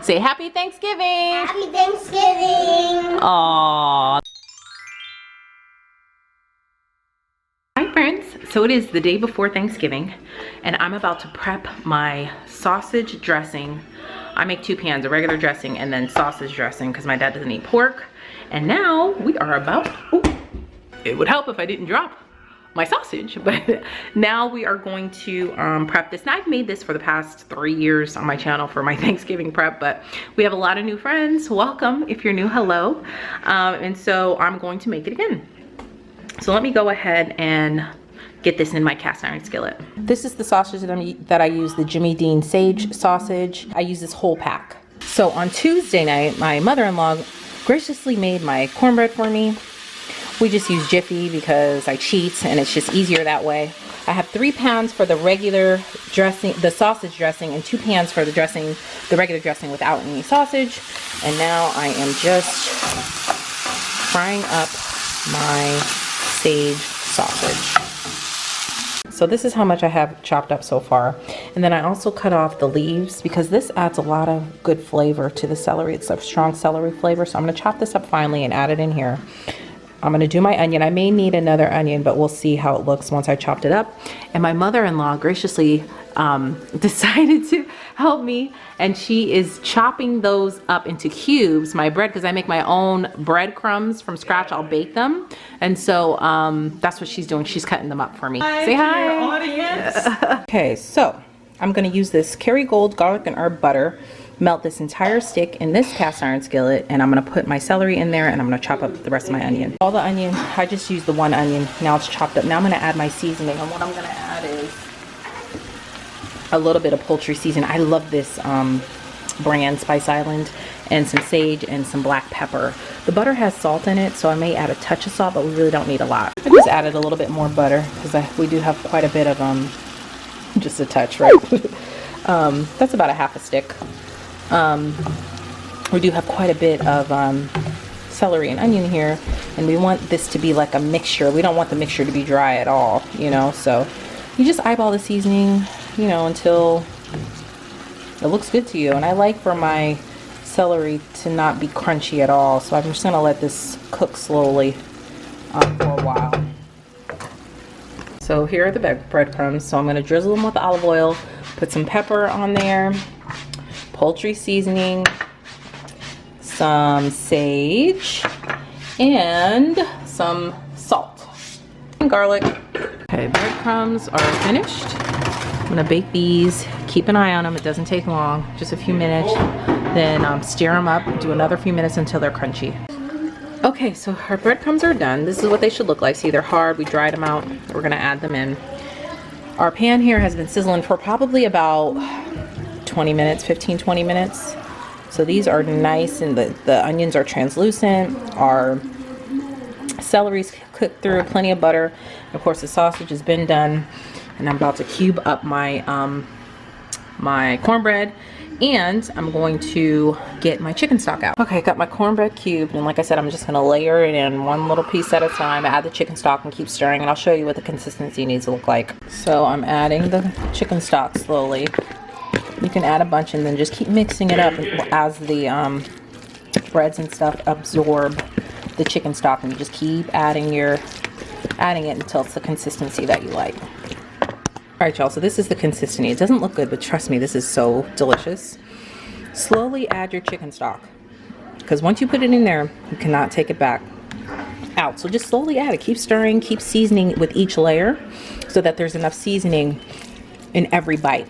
Say Happy Thanksgiving. Happy Thanksgiving. Aww. Hi friends, so it is the day before Thanksgiving and I'm about to prep my sausage dressing. I make 2 pans, a regular dressing and then sausage dressing because my dad doesn't eat pork. And now we are about, ooh, it would help if I didn't drop my sausage, but now we are going to prep this. Now I've made this for the past 3 years on my channel for my Thanksgiving prep, but we have a lot of new friends. Welcome. If you're new, hello. And so I'm going to make it again. So let me go ahead and get this in my cast iron skillet. This is the sausage that I use, the Jimmy Dean sage sausage. I use this whole pack. So on Tuesday night, my mother-in-law graciously made my cornbread for me. We just use Jiffy because I cheat and it's just easier that way. I have 3 pans for the regular dressing, the sausage dressing, and 2 pans for the dressing, the regular dressing without any sausage. And now I am just frying up my sage sausage. So this is how much I have chopped up so far. And then I also cut off the leaves because this adds a lot of good flavor to the celery. It's a strong celery flavor. So I'm going to chop this up finely and add it in here. I'm going to do my onion. I may need another onion, but we'll see how it looks once I chopped it up. And my mother-in-law graciously decided to help me, and she is chopping those up into cubes, my bread, because I make my own breadcrumbs from scratch. I'll bake them, and so that's what she's doing. She's cutting them up for me. Say hi, audience. Okay, so I'm going to use this Kerrygold garlic and herb butter, melt this entire stick in this cast iron skillet, and I'm going to put my celery in there, and I'm going to chop up the rest of my onion. All the onion, I just used the 1 onion. Now it's chopped up. Now I'm going to add my seasoning, and what I'm going to add is a little bit of poultry seasoning. I love this brand, Spice Island, and some sage and some black pepper. The butter has salt in it, so I may add a touch of salt, but we really don't need a lot. I just added a little bit more butter because we do have quite a bit of just a touch, right? That's about a half a stick. We do have quite a bit of celery and onion here, and we want this to be like a mixture. We don't want the mixture to be dry at all, you know, so you just eyeball the seasoning, you know, until it looks good to you. And I like for my celery to not be crunchy at all, so I'm just gonna let this cook slowly for a while. So here are the breadcrumbs. So I'm gonna drizzle them with olive oil, put some pepper on there, poultry seasoning, some sage, and some salt and garlic. Okay, breadcrumbs are finished. I'm gonna bake these. Keep an eye on them. It doesn't take long, just a few minutes. Then stir them up, do another few minutes until they're crunchy. Okay, so our breadcrumbs are done. This is what they should look like. See, they're hard. We dried them out. We're gonna add them in. Our pan here has been sizzling for probably about 20 minutes, 15-20 minutes. So these are nice, and the onions are translucent. Our celery's cooked through, plenty of butter. Of course, the sausage has been done, and I'm about to cube up my my cornbread, and I'm going to get my chicken stock out. Okay, got my cornbread cubed, and like I said, I'm just gonna layer it in one little piece at a time. Add the chicken stock and keep stirring, and I'll show you what the consistency needs to look like. So I'm adding the chicken stock slowly. You can add a bunch and then just keep mixing it up as the breads and stuff absorb the chicken stock, and you just keep adding it until it's the consistency that you like. Alright y'all, so this is the consistency. It doesn't look good, but trust me, this is so delicious. Slowly add your chicken stock, because once you put it in there, you cannot take it back out. So just slowly add it. Keep stirring, keep seasoning with each layer so that there's enough seasoning in every bite.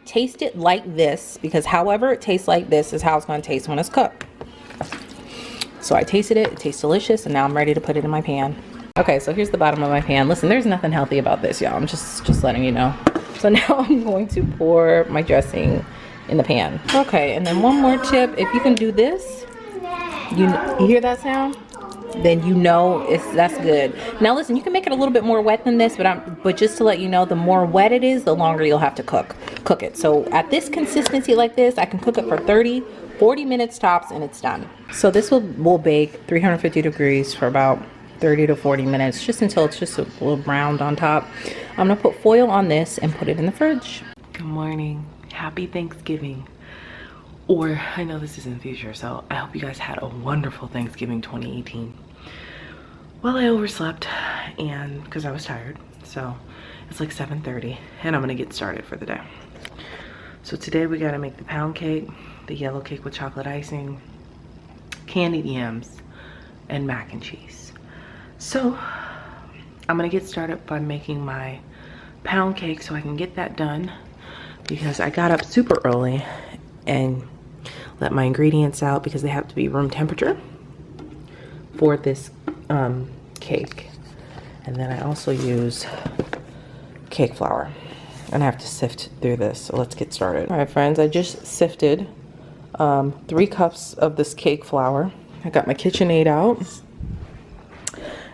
Taste it like this, because however it tastes like this is how it's going to taste when it's cooked. So I tasted it. It tastes delicious, and now I'm ready to put it in my pan. Okay, so here's the bottom of my pan. Listen, there's nothing healthy about this, y'all. I'm just letting you know. So now I'm going to pour my dressing in the pan. Okay, and then one more tip. If you can do this, you hear that sound? Then you know that's good. Now listen, you can make it a little bit more wet than this, but just to let you know, the more wet it is, the longer you'll have to cook it. So at this consistency like this, I can cook it for 30-40 minutes tops, and it's done. So this will bake 350 degrees for about 30 to 40 minutes, just until it's just a little browned on top. I'm gonna put foil on this and put it in the fridge. Good morning. Happy Thanksgiving. Or I know this is in the future, so I hope you guys had a wonderful Thanksgiving 2018. Well, I overslept and because I was tired. So it's like 7:30 and I'm gonna get started for the day. So today we gotta make the pound cake, the yellow cake with chocolate icing, candied yams, and mac and cheese. So I'm gonna get started by making my pound cake so I can get that done because I got up super early and let my ingredients out because they have to be room temperature for this cake. And then I also use cake flour and I have to sift through this. So let's get started. All right, friends, I just sifted 3 cups of this cake flour. I got my KitchenAid out.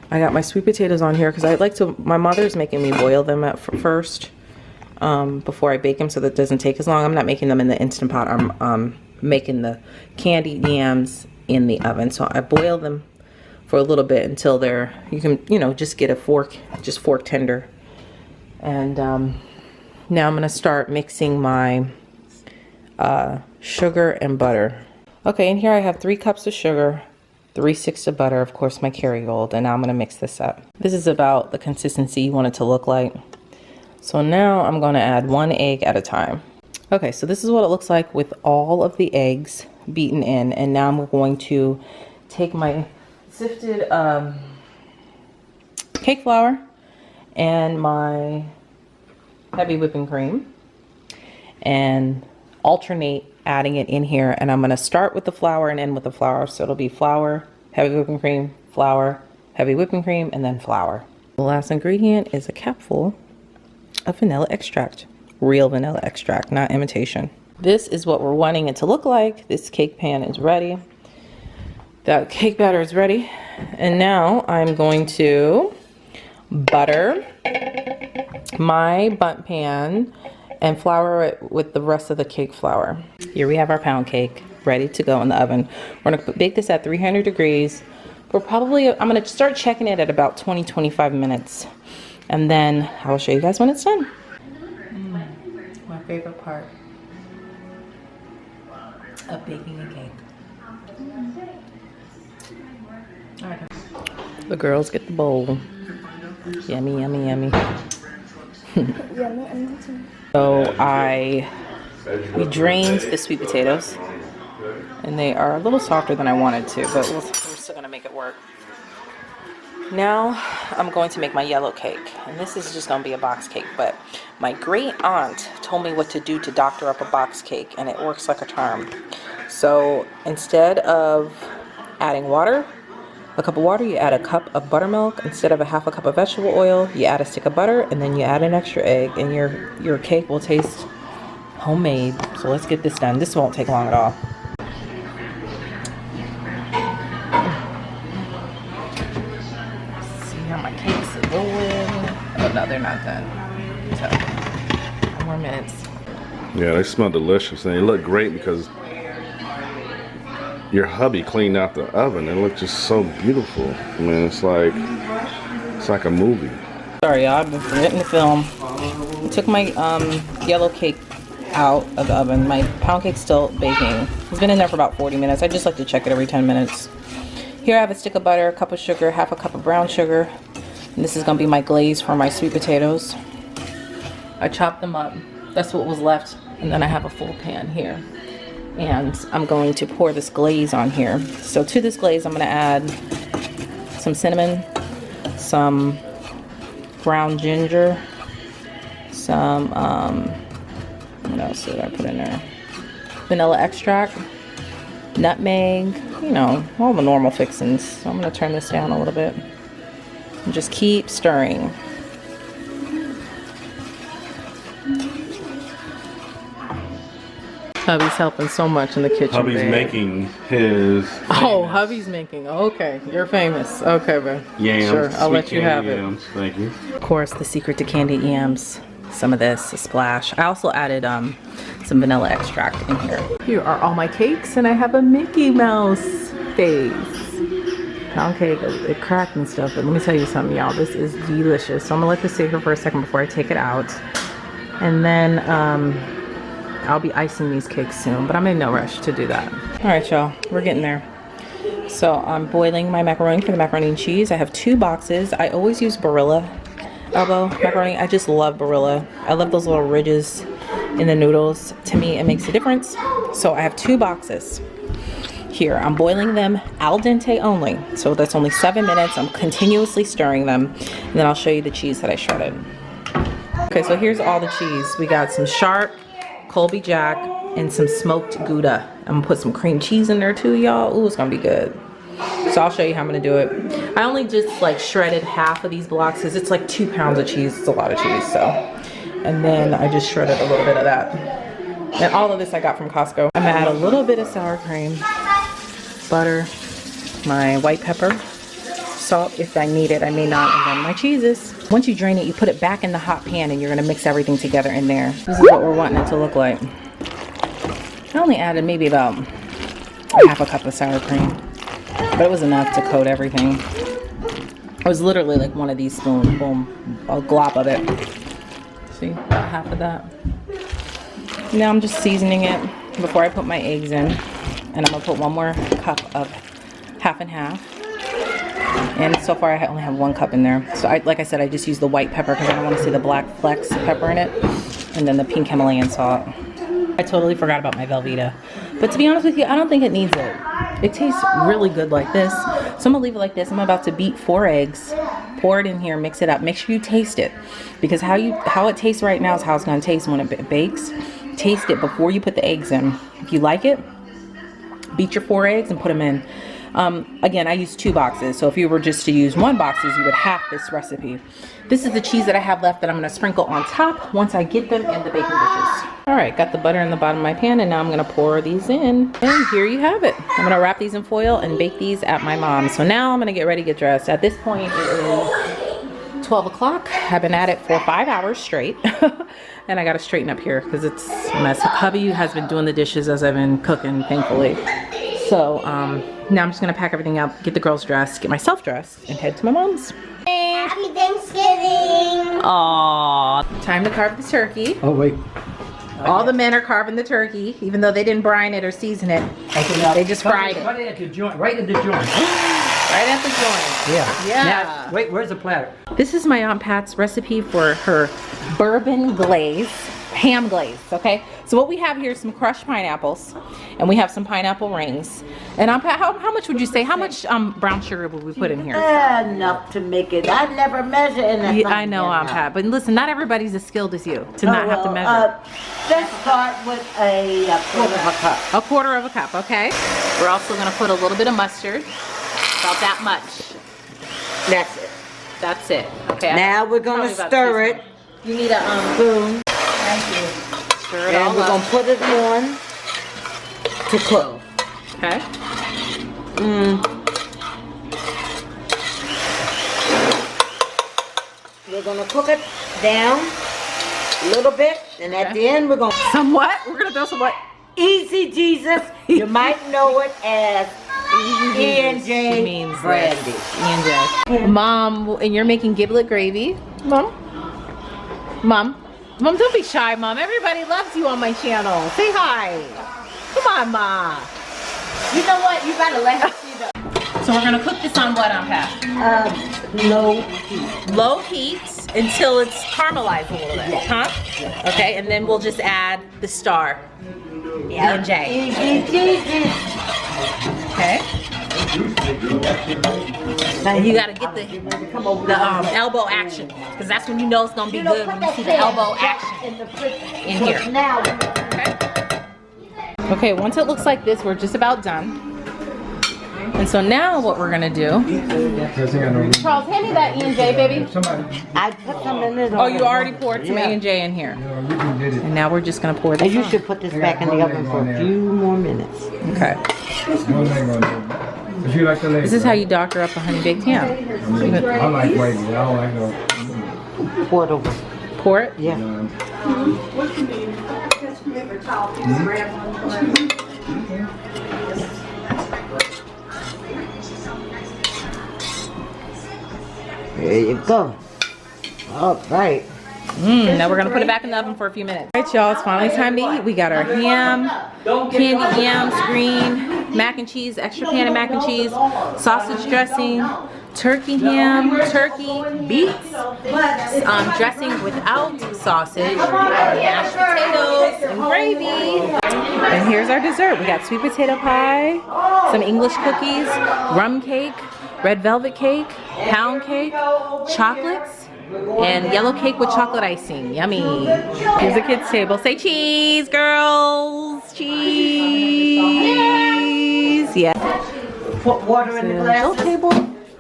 I got my sweet potatoes on here because I like to, my mother's making me boil them at first before I bake them so that it doesn't take as long. I'm not making them in the Instant Pot. I'm making the candied yams in the oven. So I boil them for a little bit until they're, you can, you know, just get a fork, just fork tender. And now I'm gonna start mixing my sugar and butter. Okay, and here I have 3 cups of sugar, 3 sticks of butter, of course my Kerrygold, and now I'm gonna mix this up. This is about the consistency you want it to look like. So now I'm gonna add 1 egg at a time. Okay, so this is what it looks like with all of the eggs beaten in, and now I'm going to take my sifted cake flour and my heavy whipping cream and alternate adding it in here, and I'm going to start with the flour and end with the flour. So it'll be flour, heavy whipping cream, flour, heavy whipping cream, and then flour. The last ingredient is a capful of vanilla extract. Real vanilla extract, not imitation. This is what we're wanting it to look like. This cake pan is ready. The cake batter is ready. And now I'm going to butter my bundt pan and flour it with the rest of the cake flour. Here we have our pound cake ready to go in the oven. We're gonna bake this at 300 degrees. I'm gonna start checking it at about 20-25 minutes. And then I will show you guys when it's done. My favorite part of baking a cake. All right. The girls get the bowl. Yummy, yummy, yummy. So we drained the sweet potatoes and they are a little softer than I wanted to, but we're still gonna make it work. Now I'm going to make my yellow cake, and this is just gonna be a box cake, but my great aunt told me what to do to doctor up a box cake, and it works like a charm. So instead of adding water, a cup of water, you add a cup of buttermilk. Instead of a half a cup of vegetable oil, you add a stick of butter, and then you add an extra egg, and your cake will taste homemade. So let's get this done. This won't take long at all. See how my cakes are going. Oh no, they're not done. So 4 more minutes. Yeah, they smell delicious, and they look great because your hubby cleaned out the oven. It looked just so beautiful. I mean, it's like a movie. Sorry, y'all, I've been forgetting to film. I took my yellow cake out of the oven. My pound cake's still baking. It's been in there for about 40 minutes. I just like to check it every 10 minutes. Here I have a stick of butter, a cup of sugar, half a cup of brown sugar. And this is gonna be my glaze for my sweet potatoes. I chopped them up. That's what was left. And then I have a full pan here. And I'm going to pour this glaze on here. So to this glaze, I'm going to add some cinnamon, some ground ginger, some, what else did I put in there? Vanilla extract, nutmeg, you know, all the normal fixings. So I'm going to turn this down a little bit and just keep stirring. Hubby's helping so much in the kitchen. Hubby's making his. Oh, hubby's making. Okay, you're famous. Okay, man. Yams. Sure, I'll let you have yams. Thank you. Of course, the secret to candied yams. Some of this, a splash. I also added some vanilla extract in here. Here are all my cakes, and I have a Mickey Mouse face. Pound cake, it cracked and stuff, but let me tell you something, y'all. This is delicious. So I'm gonna let this sit here for a second before I take it out, and then I'll be icing these cakes soon, but I'm in no rush to do that. All right, y'all, we're getting there. So I'm boiling my macaroni for the macaroni and cheese. I have 2 boxes. I always use Barilla elbow macaroni. I just love Barilla. I love those little ridges in the noodles. To me, it makes a difference. So I have 2 boxes here. I'm boiling them al dente only. So that's only 7 minutes. I'm continuously stirring them. And then I'll show you the cheese that I shredded. Okay, so here's all the cheese. We got some Sharp, Colby Jack, and some smoked Gouda. I'm gonna put some cream cheese in there too, y'all. Ooh, it's gonna be good. So I'll show you how I'm gonna do it. I only just like shredded half of these blocks because it's like 2 pounds of cheese. It's a lot of cheese, so. And then I just shredded a little bit of that. And all of this I got from Costco. I'm gonna add a little bit of sour cream, butter, my white pepper, salt if I need it. I may not, and then my cheeses. Once you drain it, you put it back in the hot pan and you're gonna mix everything together in there. This is what we're wanting it to look like. I only added maybe about a half a cup of sour cream, but it was enough to coat everything. It was literally like one of these spoons, boom, a glop of it. See, about half of that. Now I'm just seasoning it before I put my eggs in, and I'm gonna put 1 more cup of half and half. And so far I only have 1 cup in there. So like I said, I just use the white pepper because I don't want to see the black flecks of pepper in it, and then the pink Himalayan salt. I totally forgot about my Velveeta. But to be honest with you, I don't think it needs it. It tastes really good like this. So I'm gonna leave it like this. I'm about to beat 4 eggs, pour it in here, mix it up. Make sure you taste it, because how it tastes right now is how it's gonna taste when it bakes. Taste it before you put the eggs in. If you like it, beat your 4 eggs and put them in. Again, I use 2 boxes, so if you were just to use 1 box, you would half this recipe. This is the cheese that I have left that I'm going to sprinkle on top once I get them in the baking dishes. Alright, got the butter in the bottom of my pan, and now I'm going to pour these in. And here you have it. I'm going to wrap these in foil and bake these at my mom's. So now I'm going to get ready to get dressed. At this point, it is 12 o'clock. I've been at it for 5 hours straight. And I got to straighten up here because it's a mess. Hubby has been doing the dishes as I've been cooking, thankfully. So now I'm just gonna pack everything up, get the girls dressed, get myself dressed, and head to my mom's. Happy Thanksgiving! Aww. Time to carve the turkey. Oh, wait. All the men are carving the turkey, even though they didn't brine it or season it. They just fried it. Cut it at the joint, right at the joint. Right at the joint. Yeah. Yeah. Now, wait, where's the platter? This is my Aunt Pat's recipe for her Bourbon Glaze, ham glaze, okay? So what we have here is some crushed pineapples, and we have some pineapple rings. And Aunt Pat, how much would you say? How much brown sugar would we put in here? Enough to make it. I never measure anything. Yeah, I know, Aunt Pat, but listen, not everybody's as skilled as you to not have to measure. Let's start with a quarter of a cup. A quarter of a cup, okay? We're also gonna put a little bit of mustard, about that much. That's it. That's it. Okay. Now we're gonna stir it. You need a Spoon. Thank you. Stir it And all we're up. gonna put it on to cook. Okay. We're gonna cook it down a little bit, and at the end we're gonna Somewhat. We're gonna throw some what? Easy Jesus. You might know it as E&J means brandy. E&J. Mom, and you're making giblet gravy. Mom, don't be shy, Mom. Everybody loves you on my channel. Say hi. Come on, Ma. You know what? You gotta let her see the So we're gonna cook this on what, Aunt Pat? low heat. Low heat until it's caramelized a little bit, huh? Okay, and then we'll just add the star. E&J. Easy Jesus. Okay. Now you gotta get the elbow action, because that's when you know it's gonna be good, when you see the elbow action in here. Now. Okay, once it looks like this, we're just about done. And so now what we're gonna do, Charles, hand me that E&J, baby. I put some in it. Oh, you already poured some E&J in here. And now we're just gonna pour this And you on. should put this back in the oven for a few more minutes. Okay. This is how you doctor up a honey baked ham. I like waiting. I don't like no. Pour it over. Pour it? Yeah. There you go. All right. Now we're gonna put it back in the oven for a few minutes. All right, y'all, it's finally time to eat. We got our ham, candied yams, green, mac and cheese, extra pan of mac and cheese, sausage dressing, turkey ham, turkey, beets, dressing without sausage, mashed potatoes, and gravy. And here's our dessert. We got sweet potato pie, some English cookies, rum cake, red velvet cake, pound cake, chocolates, and yellow cake with chocolate icing. Yummy. Here's the kids' table. Say cheese, girls. Cheese. Yeah. Put water in the glass. Table.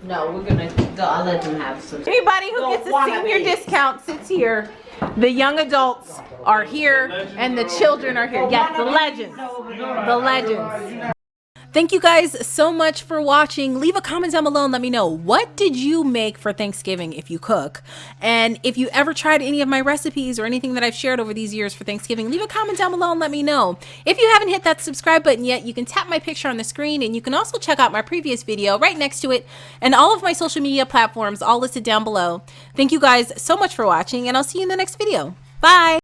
No, we're gonna go. I'll let them have some. Anybody who gets a senior discount sits here. The young adults are here and the children are here. Yes, the legends. The legends. Thank you guys so much for watching. Leave a comment down below and let me know, what did you make for Thanksgiving if you cook? And if you ever tried any of my recipes or anything that I've shared over these years for Thanksgiving, leave a comment down below and let me know. If you haven't hit that subscribe button yet, you can tap my picture on the screen, and you can also check out my previous video right next to it, and all of my social media platforms all listed down below. Thank you guys so much for watching, and I'll see you in the next video. Bye!